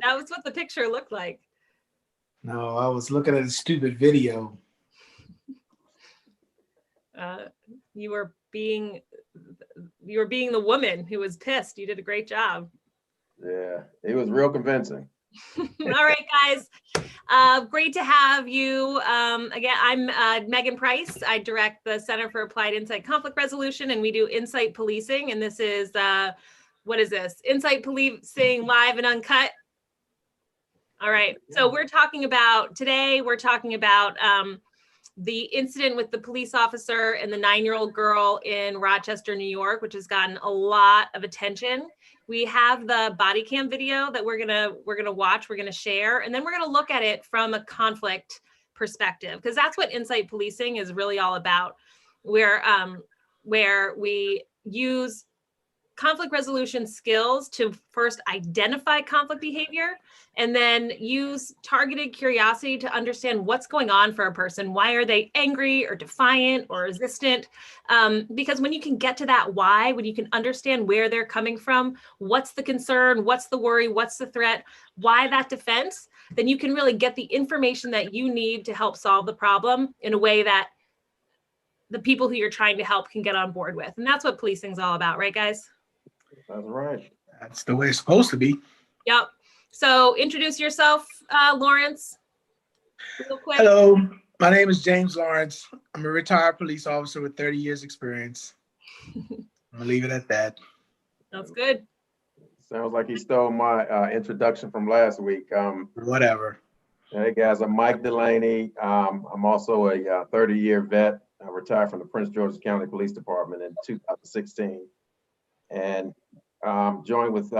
That was what the picture looked like. No, I was looking at a stupid video. You were being the woman who was pissed. You did a great job. Yeah, it was real convincing. All right, guys. Great to have you. Again, I'm Megan Price. I direct the Center for Applied Insight Conflict Resolution, and we do insight policing. And this is, what is this? Insight Policing Live and Uncut. All right. So today we're talking about the incident with the police officer and the 9-year-old girl in Rochester, New York, which has gotten a lot of attention. We have the body cam video that we're gonna watch, we're gonna share, and then we're gonna look at it from a conflict perspective, because that's what insight policing is really all about, where we use conflict resolution skills to first identify conflict behavior and then use targeted curiosity to understand what's going on for a person. Why are they angry or defiant or resistant? Because when you can get to that why, when you can understand where they're coming from, what's the concern, what's the worry, what's the threat, why that defense, then you can really get the information that you need to help solve the problem in a way that the people who you're trying to help can get on board with. And that's what policing is all about, right, guys? That's right. That's the way it's supposed to be. Yep. So introduce yourself, Lawrence, real quick. Hello, my name is James Lawrence. I'm a retired police officer with 30 years experience. I'm gonna leave it at that. That's good. Sounds like he stole my introduction from last week. Whatever. Hey guys, I'm Mike Delaney. I'm also a 30-year vet. I retired from the Prince George's County Police Department in 2016. And joined with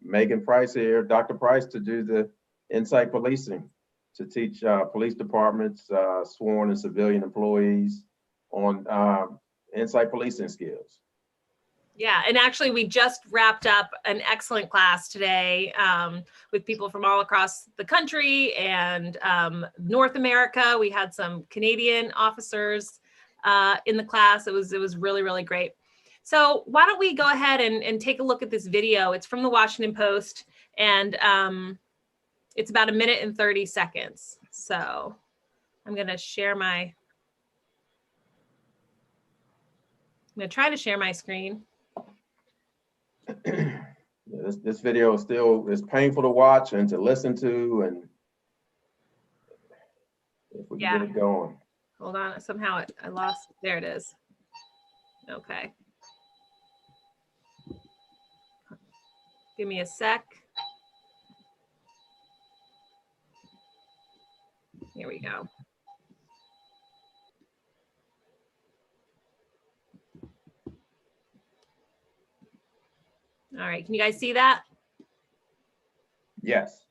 Megan Price here, Dr. Price, to do the insight policing, to teach police departments, sworn and civilian employees on insight policing skills. Yeah, and actually we just wrapped up an excellent class today with people from all across the country and North America. We had some Canadian officers in the class. It was really, really great. So why don't we go ahead and take a look at this video. It's from the Washington Post, and it's about 1 minute and 30 seconds. So I'm going to try to share my screen. Yeah, this video still is painful to watch and to listen to, and if we can get it going. Hold on, somehow I lost, there it is. Okay. Give me a sec. Here we go. All right, can you guys see that? Yes.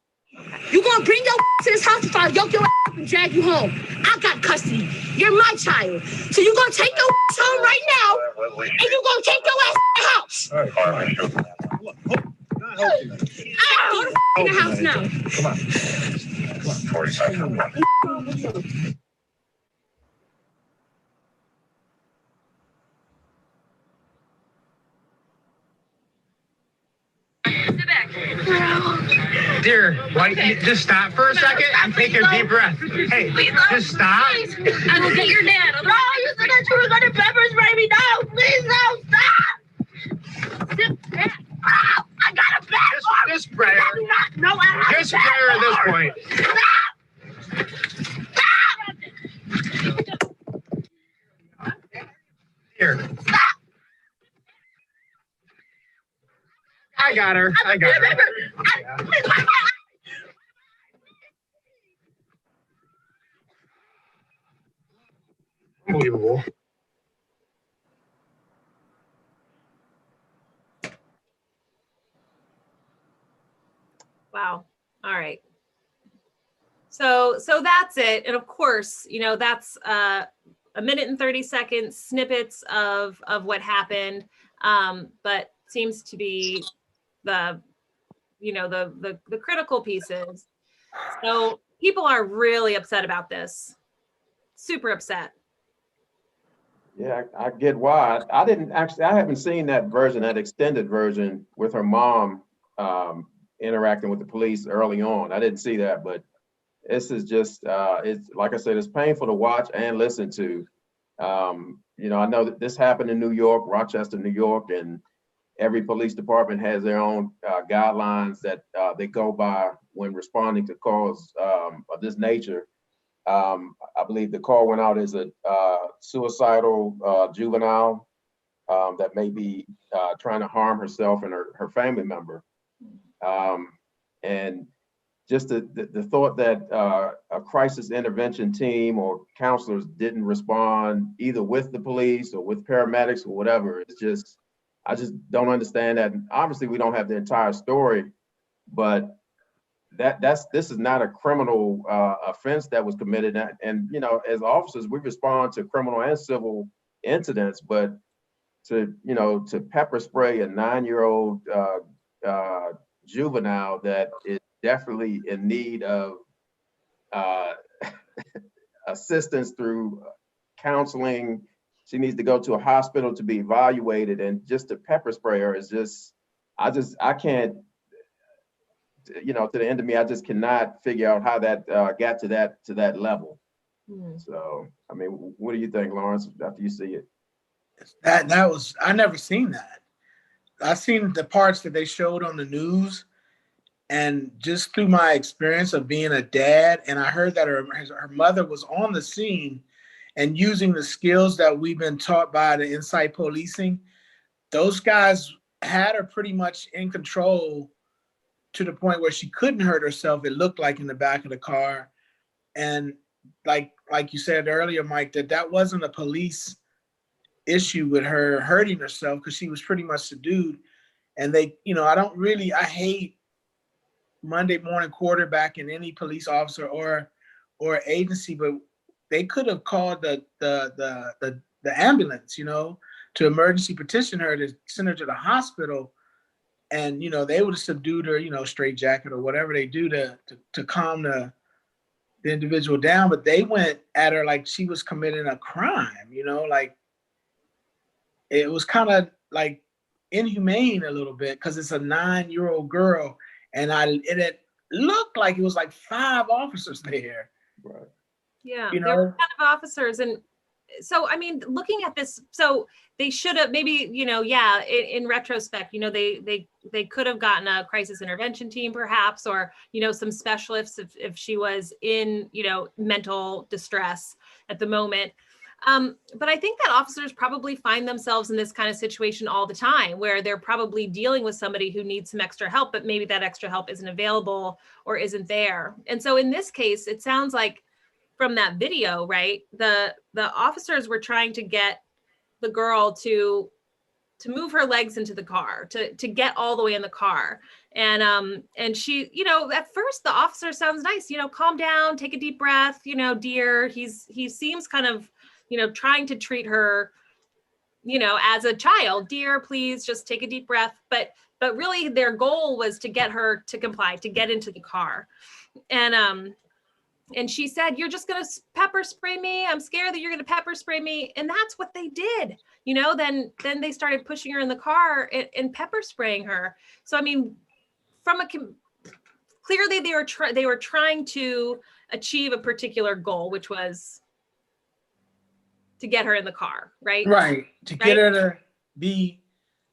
You gonna bring your to this house if I yoke your up and drag you home. I got custody. You're my child. So you gonna take your home right now, and you gonna take your ass to the house. All right, all right. In the house now. Come on. Come on, 40 seconds. Sit back. Dear, why don't you just stop for a second and take a deep breath? Hey, just stop. I will get your dad. No, you said that you were gonna pepper spray me. No, please, no, stop. Sit back. Oh, I got a bad arm. Just prayer. No, I Just prayer at this point. Here. I got her. I got her. Unbelievable. Wow. All right. So that's it. And of course, you know, that's 1 minute and 30 seconds snippets of what happened. But seems to be the critical pieces. So people are really upset about this. Super upset. Yeah, I get why. I haven't seen that version, that extended version with her mom interacting with the police early on. I didn't see that, but this is just, it's like I said, it's painful to watch and listen to. You know, I know that this happened in New York, Rochester, New York, and every police department has their own guidelines that they go by when responding to calls of this nature. I believe the call went out as a suicidal juvenile that may be trying to harm herself and her family member. And just the thought that a crisis intervention team or counselors didn't respond either with the police or with paramedics or whatever, it's just, I just don't understand that. And obviously we don't have the entire story, but this is not a criminal offense that was committed. And, you know, as officers, we respond to criminal and civil incidents, but to pepper spray a 9-year-old juvenile that is definitely in need of assistance through counseling. She needs to go to a hospital to be evaluated, and just to pepper spray her is just, I can't, you know, to the end of me, I just cannot figure out how that got to that level. So, I mean, what do you think, Lawrence, after you see it? That was, I never seen that. I seen the parts that they showed on the news, and just through my experience of being a dad, and I heard that her mother was on the scene and using the skills that we've been taught by the Insight Policing. Those guys had her pretty much in control to the point where she couldn't hurt herself, it looked like, in the back of the car. And like you said earlier, Mike, that wasn't a police issue with her hurting herself, because she was pretty much subdued. And they, you know, I hate Monday morning quarterbacking any police officer or agency, but they could have called the ambulance, you know, to emergency petition her to send her to the hospital. And, you know, they would have subdued her, you know, straight jacket or whatever they do to calm the individual down. But they went at her like she was committing a crime, you know, like it was kind of like inhumane a little bit, because it's a 9-year-old girl, and it looked like it was like 5 officers there. Right. Yeah, You there were know? 10 officers. And so, I mean, looking at this, so they should have maybe, you know, yeah, in retrospect, you know, they could have gotten a crisis intervention team perhaps, or, you know, some specialists if she was in, you know, mental distress at the moment. But I think that officers probably find themselves in this kind of situation all the time, where they're probably dealing with somebody who needs some extra help, but maybe that extra help isn't available or isn't there. And so in this case, it sounds like from that video, right, the officers were trying to get the girl to move her legs into the car, to get all the way in the car. And she, you know, at first the officer sounds nice, you know, calm down, take a deep breath, you know, dear. He seems kind of, you know, trying to treat her, you know, as a child. Dear, please just take a deep breath. But really their goal was to get her to comply, to get into the car. And she said, "You're just going to pepper spray me. I'm scared that you're going to pepper spray me." And that's what they did. You know, then they started pushing her in the car and pepper spraying her. So, I mean, clearly they were trying to achieve a particular goal, which was to get her in the car, right? Right. To get her to be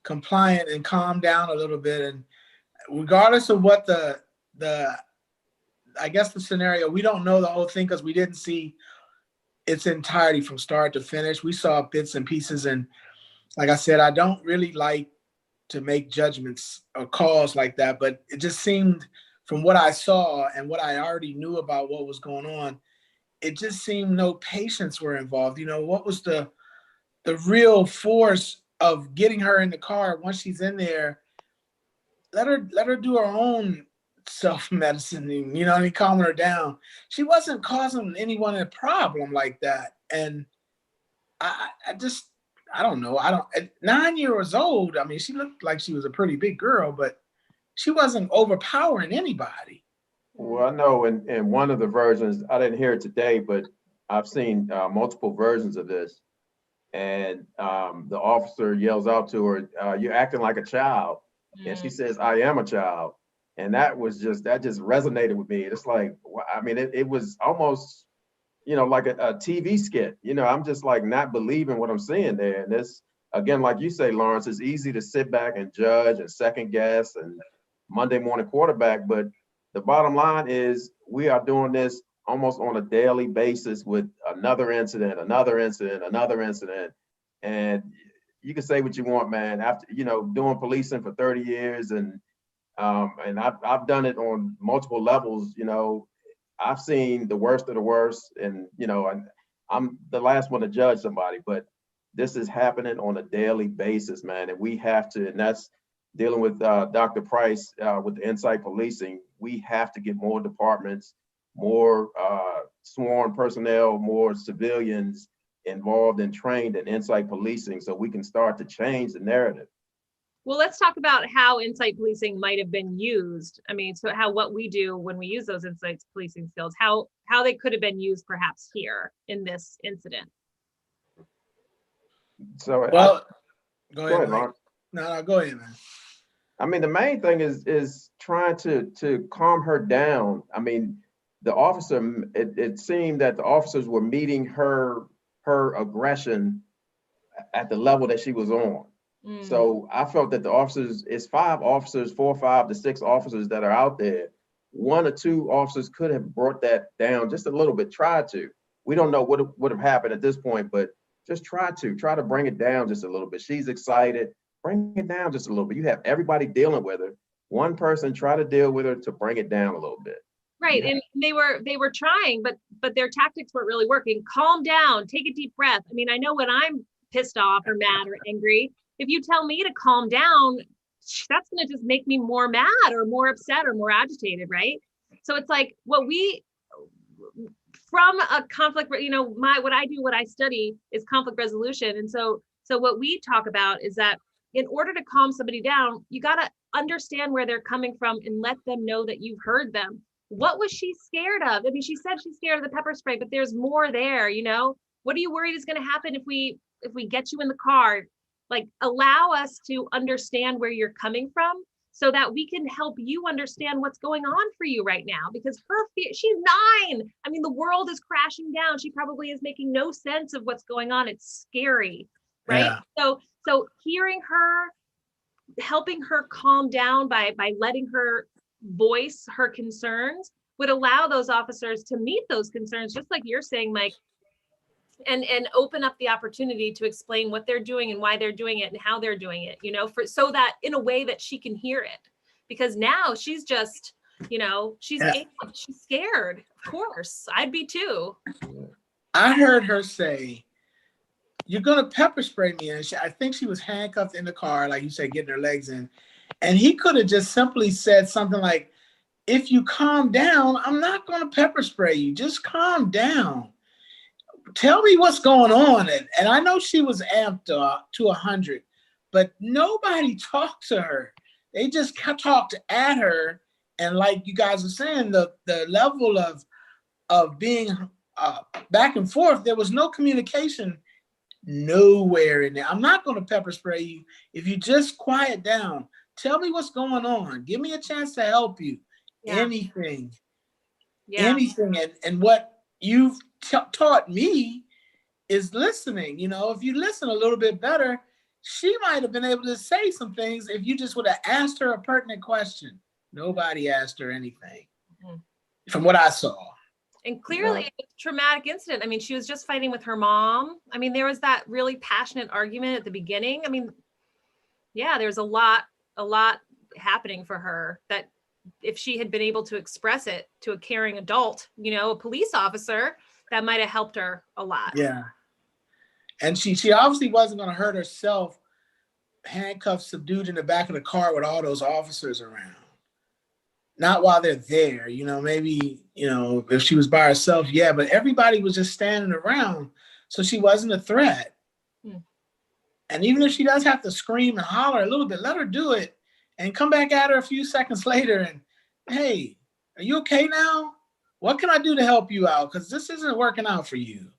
compliant and calm down a little bit. And regardless of what the I guess the scenario, we don't know the whole thing because we didn't see its entirety from start to finish. We saw bits and pieces. And like I said, I don't really like to make judgments or calls like that, but it just seemed, from what I saw and what I already knew about what was going on, it just seemed no patients were involved. You know, what was the real force of getting her in the car? Once she's in there, let her do her own self-medicine, you know, and calming her down. She wasn't causing anyone a problem like that. And I don't know. At 9 years old, I mean, she looked like she was a pretty big girl, but she wasn't overpowering anybody. Well, I know in one of the versions, I didn't hear it today, but I've seen multiple versions of this. And the officer yells out to her, "You're acting like a child." And she says, "I am a child." And that just resonated with me. It's like, I mean, it was almost, you know, like a TV skit. You know, I'm just like not believing what I'm seeing there. And this, again, like you say, Lawrence, it's easy to sit back and judge and second guess and Monday morning quarterback. But the bottom line is we are doing this almost on a daily basis with another incident, another incident, another incident. And you can say what you want, man. After, you know, doing policing for 30 years and I've done it on multiple levels, you know, I've seen the worst of the worst, and, you know, and I'm the last one to judge somebody, but this is happening on a daily basis, man. And we have to, and that's dealing with Dr. Price with the Insight Policing. We have to get more departments, more sworn personnel, more civilians involved and trained in Insight Policing so we can start to change the narrative. Well, let's talk about how insight policing might have been used. I mean, so what we do when we use those insight policing skills, how they could have been used perhaps here in this incident. So, well, go go ahead, Mark. No, go ahead, man. I mean, the main thing is trying to calm her down. I mean, the officer, it seemed that the officers were meeting her aggression at the level that she was on. So I felt that the officers, it's 5 officers, 4, 5 to 6 officers that are out there. 1 or 2 officers could have brought that down just a little bit, tried to. We don't know what would have happened at this point, but just try to bring it down just a little bit. She's excited, bring it down just a little bit. You have everybody dealing with her. One person try to deal with her to bring it down a little bit. Right, yeah. And they were trying, but their tactics weren't really working. Calm down, take a deep breath. I mean, I know when I'm pissed off or mad or angry, if you tell me to calm down, that's going to just make me more mad or more upset or more agitated, right? So it's like from a conflict, you know, what I study is conflict resolution. And so what we talk about is that in order to calm somebody down, you got to understand where they're coming from and let them know that you've heard them. What was she scared of? I mean, she said she's scared of the pepper spray, but there's more there, you know? What are you worried is going to happen if we get you in the car? Like, allow us to understand where you're coming from so that we can help you understand what's going on for you right now, because she's 9. I mean, the world is crashing down. She probably is making no sense of what's going on. It's scary, right? Yeah. So hearing her, helping her calm down by letting her voice her concerns would allow those officers to meet those concerns, just like you're saying, Mike, and open up the opportunity to explain what they're doing and why they're doing it and how they're doing it, you know, so that in a way that she can hear it. Because now she's just, you know, she's scared. Of course, I'd be too. I heard her say, "You're gonna pepper spray me," and I think she was handcuffed in the car, like you said, getting her legs in. And he could have just simply said something like, "If you calm down, I'm not gonna pepper spray you. Just calm down. Tell me what's going on." And I know she was amped to 100, but nobody talked to her. They just talked at her. And like you guys were saying, the level of being back and forth, there was no communication nowhere in there. "I'm not going to pepper spray you if you just quiet down. Tell me what's going on. Give me a chance to help you." Yeah. Anything. And what you've taught me is listening. You know, if you listen a little bit better, she might have been able to say some things if you just would have asked her a pertinent question. Nobody asked her anything, from what I saw. And clearly, a traumatic incident. I mean, she was just fighting with her mom. I mean, there was that really passionate argument at the beginning. I mean, yeah, there's a lot happening for her that if she had been able to express it to a caring adult, you know, a police officer, that might have helped her a lot. Yeah. And she obviously wasn't going to hurt herself, handcuffed, subdued in the back of the car with all those officers around. Not while they're there, you know, maybe, you know, if she was by herself, yeah, but everybody was just standing around. So she wasn't a threat. And even if she does have to scream and holler a little bit, let her do it and come back at her a few seconds later and, "Hey, are you okay now? What can I do to help you out? Because this isn't working out for you."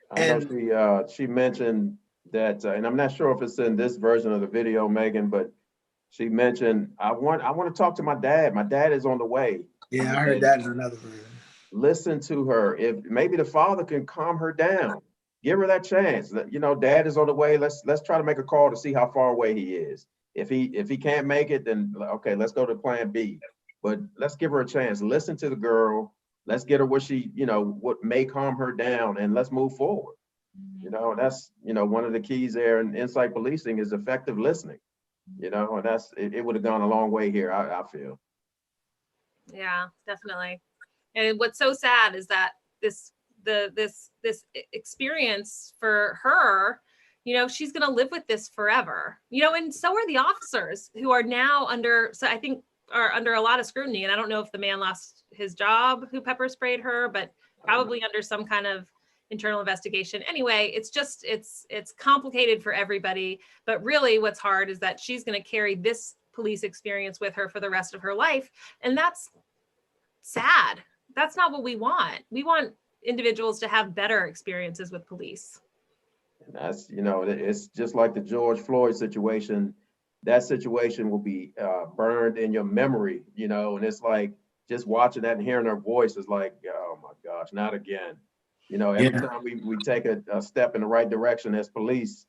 I know she mentioned that, and I'm not sure if it's in this version of the video, Megan, but she mentioned, I want to talk to my dad. My dad is on the way. Yeah, I heard that in another version. Listen to her. If maybe the father can calm her down, give her that chance. You know, dad is on the way. Let's try to make a call to see how far away he is. If he can't make it, then okay, let's go to plan B. But let's give her a chance. Listen to the girl. Let's get her what she, you know, what may calm her down, and let's move forward. You know, that's, you know, one of the keys there in insight policing is effective listening. You know, and that's it would have gone a long way here, I feel. Yeah, definitely. And what's so sad is that this experience for her, you know, she's going to live with this forever, you know, and so are the officers who are now I think are under a lot of scrutiny. And I don't know if the man lost his job who pepper sprayed her, but probably under some kind of internal investigation. Anyway, it's just, it's complicated for everybody, but really what's hard is that she's going to carry this police experience with her for the rest of her life. And that's sad. That's not what we want. We want individuals to have better experiences with police. And that's, you know, it's just like the George Floyd situation. That situation will be burned in your memory, you know, and it's like just watching that and hearing her voice is like, oh my gosh, not again. You know, every time we take a step in the right direction as police,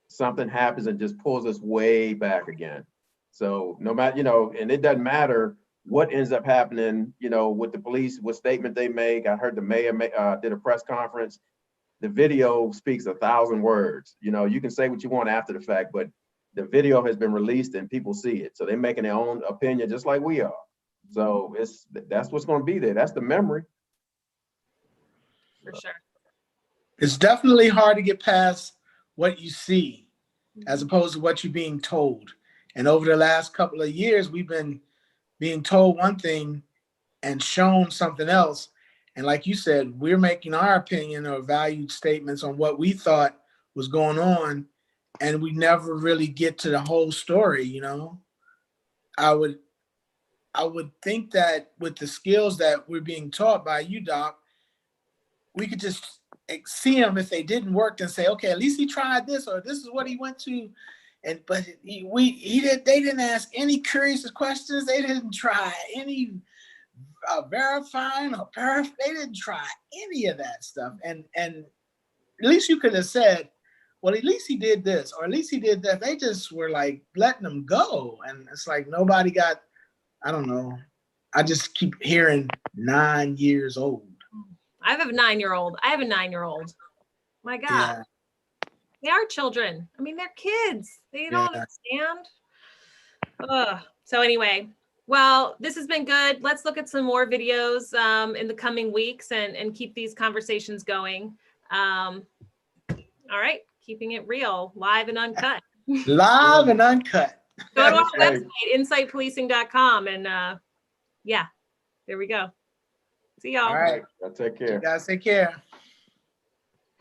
something happens and just pulls us way back again. So no matter, you know, and it doesn't matter what ends up happening, you know, with the police, what statement they make. I heard the mayor did a press conference. The video speaks 1,000 words. You know, you can say what you want after the fact, but the video has been released and people see it. So they're making their own opinion just like we are. So that's what's going to be there. That's the memory. For sure. It's definitely hard to get past what you see as opposed to what you're being told. And over the last couple of years, we've been being told one thing and shown something else. And like you said, we're making our opinion or valued statements on what we thought was going on, and we never really get to the whole story, you know? I would think that with the skills that we're being taught by you, Doc, we could just see them if they didn't work and say, okay, at least he tried this, or this is what he went to. But they didn't ask any curious questions. They didn't try any verifying or they didn't try any of that stuff. And at least you could have said, well, at least he did this, or at least he did that. They just were like letting them go. And it's like nobody got, I don't know. I just keep hearing 9 years old. I have a 9-year-old. My God. Yeah. They are children. I mean, they're kids. They don't understand. So anyway, well, this has been good. Let's look at some more videos in the coming weeks and keep these conversations going. All right, keeping it real, live and uncut. Live and uncut. Go to our website, insightpolicing.com, and yeah, there we go. See y'all. All right. Take care. You guys take care.